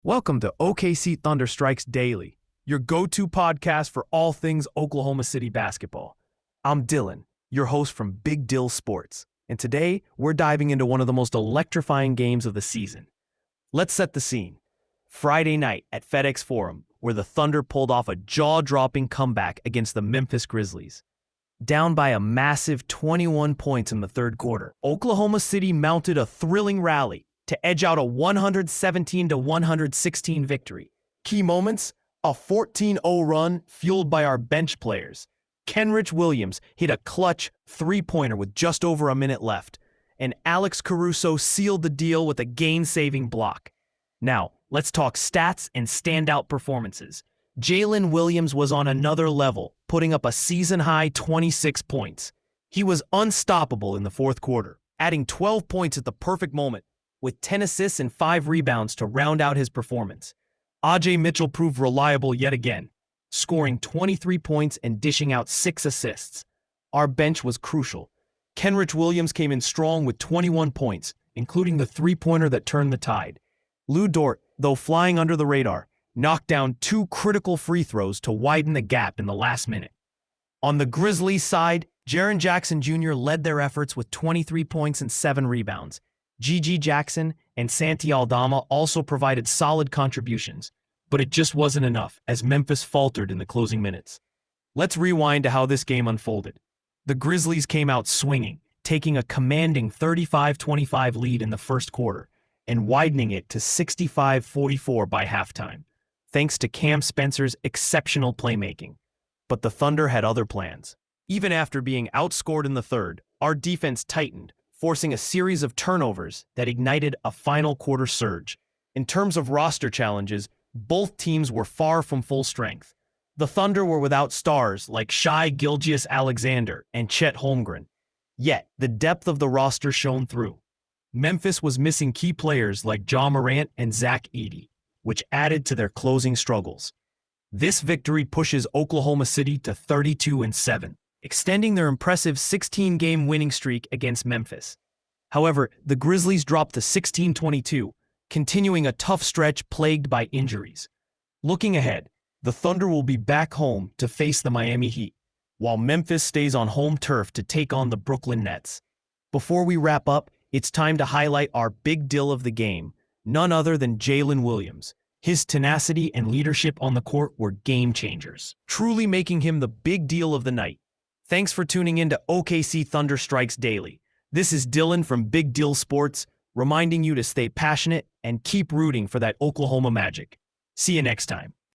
Welcome to OKC Thunder Strikes Daily, your go-to podcast for all things Oklahoma City basketball. I'm Dylan, your host from Big Dill Sports, and today we're diving into one of the most electrifying games of the season. Let's set the scene. Friday night at FedEx Forum, where the Thunder pulled off a jaw-dropping comeback against the Memphis Grizzlies. Down by a massive 21 points in the third quarter, Oklahoma City mounted a thrilling rally to edge out a 117-116 victory. Key moments: a 14-0 run fueled by our bench players. Kenrich Williams hit a clutch three-pointer with just over a minute left, and Alex Caruso sealed the deal with a game-saving block. Now, let's talk stats and standout performances. Jalen Williams was on another level, putting up a season-high 26 points. He was unstoppable in the fourth quarter, adding 12 points at the perfect moment, with 10 assists and 5 rebounds to round out his performance. Ajay Mitchell proved reliable yet again, scoring 23 points and dishing out 6 assists. Our bench was crucial. Kenrich Williams came in strong with 21 points, including the three-pointer that turned the tide. Lou Dort, though flying under the radar, knocked down 2 critical free throws to widen the gap in the last minute. On the Grizzlies side, Jaren Jackson Jr. led their efforts with 23 points and 7 rebounds. Gigi Jackson and Santi Aldama also provided solid contributions, but it just wasn't enough as Memphis faltered in the closing minutes. Let's rewind to how this game unfolded. The Grizzlies came out swinging, taking a commanding 35-25 lead in the first quarter and widening it to 65-44 by halftime, thanks to Cam Spencer's exceptional playmaking. But the Thunder had other plans. Even after being outscored in the third, our defense tightened, forcing a series of turnovers that ignited a final quarter surge. In terms of roster challenges, both teams were far from full strength. The Thunder were without stars like Shai Gilgeous-Alexander and Chet Holmgren. Yet, the depth of the roster shone through. Memphis was missing key players like Ja Morant and Zach Edey, which added to their closing struggles. This victory pushes Oklahoma City to 32-7. Extending their impressive 16-game winning streak against Memphis. However, the Grizzlies dropped to 16-22, continuing a tough stretch plagued by injuries. Looking ahead, the Thunder will be back home to face the Miami Heat, while Memphis stays on home turf to take on the Brooklyn Nets. Before we wrap up, it's time to highlight our big deal of the game, none other than Jalen Williams. His tenacity and leadership on the court were game changers, truly making him the big deal of the night. Thanks for tuning in to OKC Thunder Strikes Daily. This is Dylan from Big Dill Sports, reminding you to stay passionate and keep rooting for that Oklahoma Magic. See you next time.